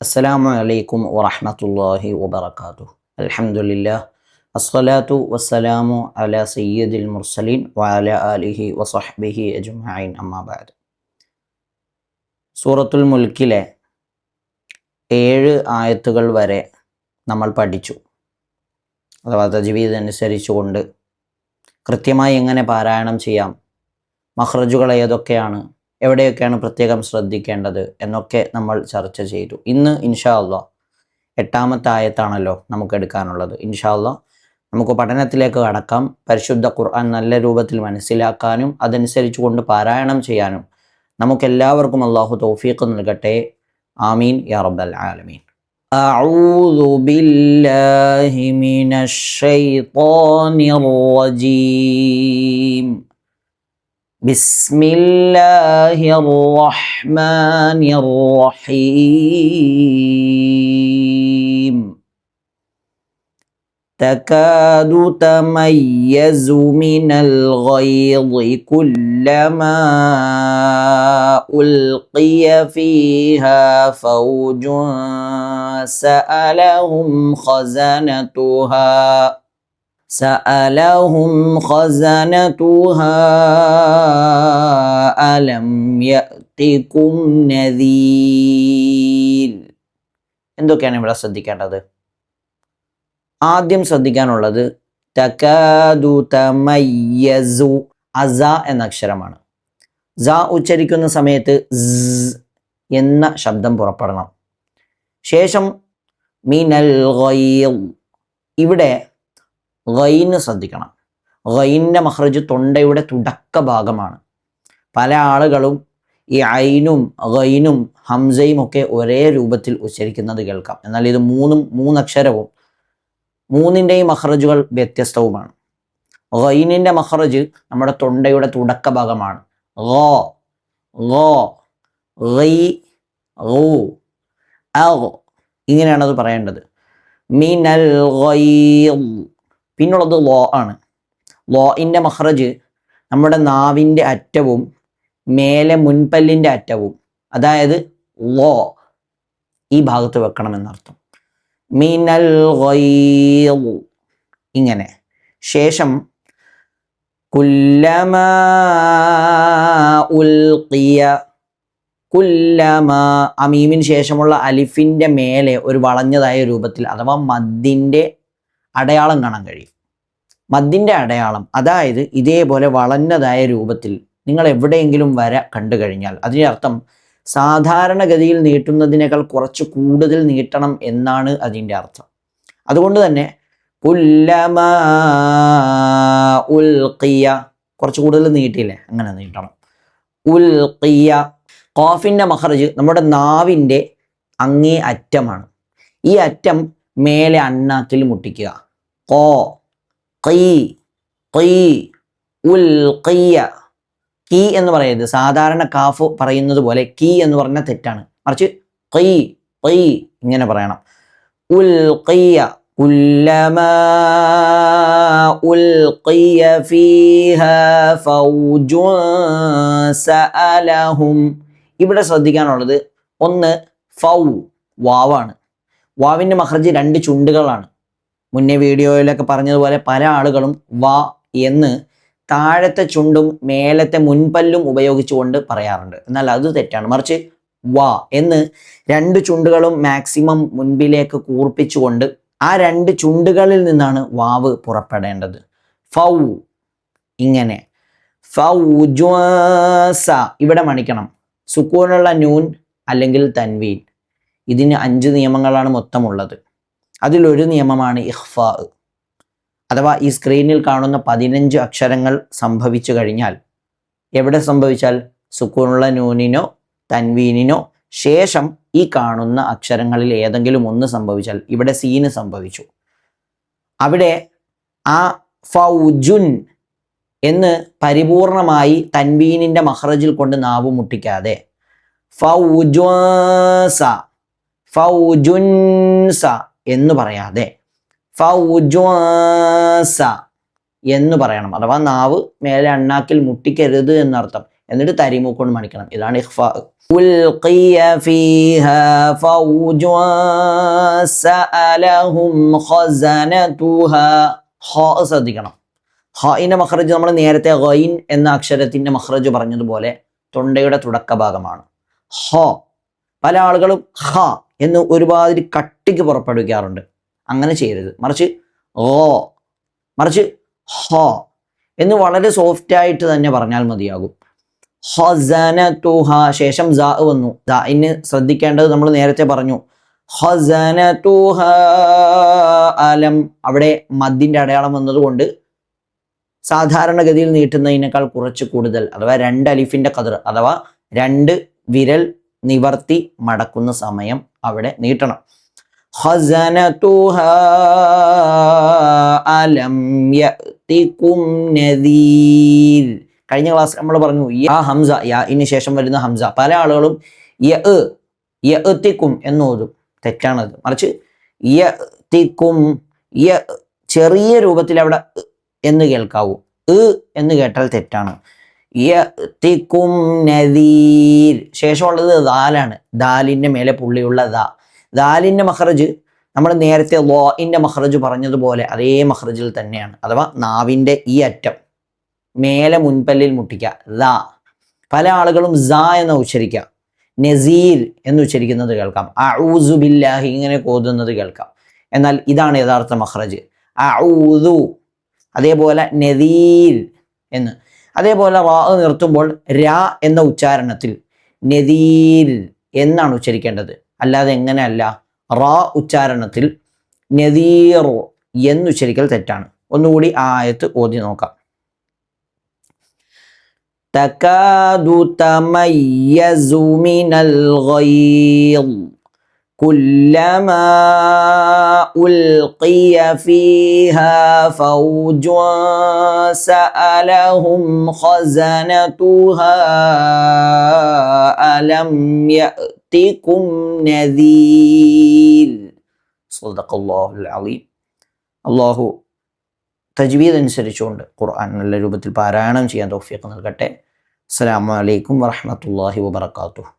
അസ്സലാമു അലൈക്കും വറഹ്മത്തുള്ളാഹി വബറകാതുഹു. അൽഹംദുലില്ലാഹ് അസ്സലാത്തു വസ്സലാമു അലാ സയ്യിദിൽ മുർസലീൻ വഅലാ ആലിഹി വസഹ്ബിഹി അജ്മഈൻ അമ്മാ ബഅദ്. സൂറത്തുൽ മുൽക്കിലെ 7 ആയത്തുകൾ വരെ നമ്മൾ പഠിച്ചു. അഥവാ തജ്വീദ് അനുസരിച്ചുകൊണ്ട് കൃത്യമായി എങ്ങനെ പാരായണം ചെയ്യാം, മഖ്റജുകൾ ഏതൊക്കെയാണ്, എവിടെയൊക്കെയാണ് പ്രത്യേകം ശ്രദ്ധിക്കേണ്ടത് എന്നൊക്കെ നമ്മൾ ചർച്ച ചെയ്തു. ഇന്ന് ഇൻഷാ അല്ലാഹ് 8ാമത്തെ ആയത്താണല്ലോ നമുക്ക് എടുക്കാനുള്ളത്. ഇൻഷാ അല്ലാഹ് നമുക്ക് പഠനത്തിലേക്ക് കടക്കാം. പരിശുദ്ധ ഖുർആൻ നല്ല രൂപത്തിൽ മനസ്സിലാക്കാനും അതനുസരിച്ച് കൊണ്ട് പാരായണം ചെയ്യാനും നമുക്കെല്ലാവർക്കും അല്ലാഹു തൗഫീഖ് നൽകട്ടെ. ആമീൻ യാ റബ്ബൽ ആലമീൻ. അഊദു ബില്ലാഹി മിനശ് ശൈത്വാനിർ റജീം. ബിസ്മില്ലാഹിർ റഹ്മാനിർ റഹീം. തകാദു തമയ്യസു മിനൽ ഗൈദി കുല്ലമാ ഉൽഖിയ ഫീഹാ ഫൗജുൻ സഅലഹും ഖസനതുഹാ അലം യഅതികും നദീർ. എന്തൊക്കെയാണ് ഇവിടെ ശ്രദ്ധിക്കേണ്ടത്? ആദ്യം ശ്രദ്ധിക്കാനുള്ളത് തകാദു തമയ്യസു, അസ എന്ന അക്ഷരമാണ്. സ ഉച്ചരിക്കുന്ന സമയത്ത് സ് എന്ന ശബ്ദം പുറപ്പെടണം. ശേഷം മിനൽ ഗൈദ്, ഇവിടെ ഗൈന് ശ്രദ്ധിക്കണം. ഗൈനിൻ്റെ മഖ്റജ് തൊണ്ടയുടെ തുടക്ക ഭാഗമാണ്. പല ആളുകളും ഈ ഐനും ഗൈനും ഹംസയും ഒക്കെ ഒരേ രൂപത്തിൽ ഉച്ചരിക്കുന്നത് കേൾക്കാം. എന്നാൽ ഇത് മൂന്നക്ഷരവും മൂന്നിൻ്റെയും മഖ്റജുകൾ വ്യത്യസ്തവുമാണ്. ഗൈനിൻ്റെ മഖ്റജ് നമ്മുടെ തൊണ്ടയുടെ തുടക്ക ഭാഗമാണ്. ഗോ ഗോ ഗൈ ഗൂ അഗ്, ഇങ്ങനെയാണ് അത് പറയേണ്ടത്. മിനൽ ഗൈദ്. പിന്നുള്ളത് ലോ ആണ്. ലോയിൻ്റെ മഖ്റജ് നമ്മുടെ നാവിൻ്റെ അറ്റവും മേലെ മുൻപല്ലിൻ്റെ അറ്റവും, അതായത് ലോ ഈ ഭാഗത്ത് വെക്കണമെന്നർത്ഥം. മിനൽ ഗൈദ് ഇങ്ങനെ. ശേഷം കുല്ലമാ ഉൽഖിയ, കുല്ലമാ അമീമിന് ശേഷമുള്ള അലിഫിൻ്റെ മേലെ ഒരു വളഞ്ഞതായ രൂപത്തിൽ അഥവാ മദ്ദിൻ്റെ അടയാളം കാണാൻ കഴിയും. മദ്ദിൻ്റെ അടയാളം, അതായത് ഇതേപോലെ വളഞ്ഞതായ രൂപത്തിൽ നിങ്ങൾ എവിടെയെങ്കിലും വര കണ്ടു കഴിഞ്ഞാൽ അതിൻ്റെ അർത്ഥം സാധാരണഗതിയിൽ നീട്ടുന്നതിനേക്കാൾ കുറച്ച് കൂടുതൽ നീട്ടണം എന്നാണ് അതിൻ്റെ അർത്ഥം. അതുകൊണ്ട് തന്നെ കുല്ലമാ ഉൽഖിയ, കുറച്ച് കൂടുതൽ നീട്ടിയില്ലേ, അങ്ങനെ നീട്ടണം. ഉൽഖിയ. ഖാഫിൻ്റെ മഖ്റജ് നമ്മുടെ നാവിൻ്റെ അങ്ങേ അറ്റമാണ്. ഈ അറ്റം മേലെ അണ്ണാക്കിൽ മുട്ടിക്കുക. ഖോ ഖീ ഖീ ഉൽഖിയ. കീ എന്ന് പറയരുത്. സാധാരണ കാഫ് പറയുന്നത് പോലെ കീ എന്ന് പറഞ്ഞാൽ തെറ്റാണ്. മറിച്ച് ഖീ ഖീ ഇങ്ങനെ പറയണം. ഉൽഖിയ. കുല്ലമാ ഉൽഖിയ ഫീഹാ ഫൗജുൻ സഅലഹും. ഇവിടെ ശ്രദ്ധിക്കാനുള്ളത് ഒന്ന് ഫൗ, വാവാണ്. വാവിൻ്റെ മഖ്റജ് 2 ചുണ്ടുകളാണ്. മുന്നേ വീഡിയോയിലൊക്കെ പറഞ്ഞതുപോലെ പല ആളുകളും വാ എന്ന് താഴത്തെ ചുണ്ടും മേലത്തെ മുൻപല്ലും ഉപയോഗിച്ചുകൊണ്ട് പറയാറുണ്ട്. എന്നാൽ അത് തെറ്റാണ്. മറിച്ച് വാ എന്ന് 2 ചുണ്ടുകളും മാക്സിമം മുൻപിലേക്ക് കൂർപ്പിച്ചുകൊണ്ട് ആ 2 ചുണ്ടുകളിൽ നിന്നാണ് വാവ് പുറപ്പെടേണ്ടത്. ഫൗ ഇങ്ങനെ. ഫൗജുസ ഇവിടെ മണിക്കണം. സുക്കൂനുള്ള നൂൻ അല്ലെങ്കിൽ തൻവീൻ. ഇതിന് 5 നിയമങ്ങളാണ് മൊത്തമുള്ളത്. അതിലൊരു നിയമമാണ് ഇഖ്ഫാ. അഥവാ ഈ സ്ക്രീനിൽ കാണുന്ന 15 അക്ഷരങ്ങൾ സംഭവിച്ചു കഴിഞ്ഞാൽ, എവിടെ സംഭവിച്ചാൽ സുക്കൂനുള്ള നൂനിനോ തൻവീനിനോ ശേഷം ഈ കാണുന്ന അക്ഷരങ്ങളിൽ ഏതെങ്കിലും ഒന്ന് സംഭവിച്ചാൽ, ഇവിടെ സീന് സംഭവിച്ചു, അവിടെ ആ ഫൗജുൻ എന്ന് പരിപൂർണമായി തൻവീനിൻ്റെ മഖ്റജിൽ കൊണ്ട് നാവ് മുട്ടിക്കാതെ ഫൗജുസ ഫൗജുൻസ എന്ന് പറയാതെ ഫൗജുസ എന്ന് പറയണം. അഥവാ നാവ് മേലെ അണ്ണാക്കിൽ മുട്ടിക്കരുത് എന്നർത്ഥം. എന്നിട്ട് തരിമൂക്ക് കൊണ്ട് മണിക്കണം. ഇതാണ് ഇഖ്ഫാ. ഉൽഖിയ ഫീഹാ ഫൗജുൻ സഅലഹും ഖസനതുഹാ. ഖാ ശ്രദ്ധിക്കണം. ഖാഇന്റെ മഖ്റജ് നമ്മൾ നേരത്തെ ഗൈൻ എന്ന അക്ഷരത്തിന്റെ മഖ്റജ് പറഞ്ഞതുപോലെ തൊണ്ടയുടെ തുടക്ക ഭാഗമാണ്. ഹ. പല ആളുകളും ഹ എന്ന് ഒരുപാട് കട്ടിക്ക് പുറപ്പെടുവിക്കാറുണ്ട്. അങ്ങനെ ചെയ്യരുത്. മറിച്ച് ഹ എന്ന് വളരെ സോഫ്റ്റ് ആയിട്ട് തന്നെ പറഞ്ഞാൽ മതിയാകും. ഖസനതുഹ. ശേഷം സ വന്നു. സഇന് ശ്രദ്ധിക്കേണ്ടത് നമ്മൾ നേരത്തെ പറഞ്ഞു. ഖസനതുഹ അലം. അവിടെ മദ്ദിന്റെ അടയാളം വന്നതുകൊണ്ട് സാധാരണഗതിയിൽ നീട്ടുന്നതിനേക്കാൾ കുറച്ച് കൂടുതൽ, അഥവാ 2 അലിഫിന്റെ ഖദർ, അഥവാ 2 വിരൽ നിവർത്തി മടക്കുന്ന സമയം അവിടെ നീട്ടണം. ഖസനതുഹ അലം യഅതികും നദീർ. കഴിഞ്ഞ ക്ലാസ് നമ്മൾ പറഞ്ഞു യാ ഹംസ, യാഇന് ശേഷം വരുന്ന ഹംസ പല ആളുകളും യഅതികും എന്നോതും. തെറ്റാണത്. മറിച്ച് യഅതികും. ചെറിയ രൂപത്തിൽ അവിടെ എന്ന് കേൾക്കാവൂ. എന്ന് കേട്ടാൽ തെറ്റാണ്. യഅതികും നദീർ. ശേഷമുള്ളത് ദാലാണ്. ദാലിന്റെ മേലെ പുള്ളിയുള്ള ദാലിന്റെ മഖ്റജ് നമ്മൾ നേരത്തെ ളാഇന്റെ മഖ്റജ് പറഞ്ഞതുപോലെ അതേ മഖ്റജിൽ തന്നെയാണ്. അഥവാ നാവിന്റെ ഈ അറ്റം മേലെ മുൻപല്ലിൽ മുട്ടിക്കുക. പല ആളുകളും എന്ന് ഉച്ചരിക്കുക. നസീർ എന്ന് ഉച്ചരിക്കുന്നത് കേൾക്കാം. അഊസു ബില്ലാഹി ഇങ്ങനെ ഓതുന്നത് കേൾക്കാം. എന്നാൽ ഇതാണ് യഥാർത്ഥ മഖ്റജ്. അഊദു. അതേപോലെ നദീർ എന്ന്. അതേപോലെ റാ നിർത്തുമ്പോൾ രാ എന്ന ഉച്ചാരണത്തിൽ നദീർ എന്നാണ് ഉച്ചരിക്കേണ്ടത്. അല്ലാതെ എങ്ങനെയല്ല, റാ ഉച്ചാരണത്തിൽ നദീർ എന്നുച്ചരിക്കൽ തെറ്റാണ്. ഒന്നുകൂടി ആ ആയത്ത് ഓതി നോക്കാം. തകാദു തമയ്യസു മിനൽ ഗൈദ് കുല്ലമാ ഉൽഖിയ ഫീഹാ ഫൗജുൻ സഅലഹും ഖസനതുഹാ അലം യഅതികും നദീർ. സദഖല്ലാഹുൽ അലീം. അല്ലാഹു തജ്വീദ് അനുസരിച്ചുകൊണ്ട് ഖുർആൻ നല്ല രൂപത്തിൽ പാരായണം ചെയ്യാൻ തൗഫീഖ് നൽകട്ടെ. അസ്സലാമു അലൈക്കും വറഹ്മത്തുള്ളാഹി വബറകാതുഹു.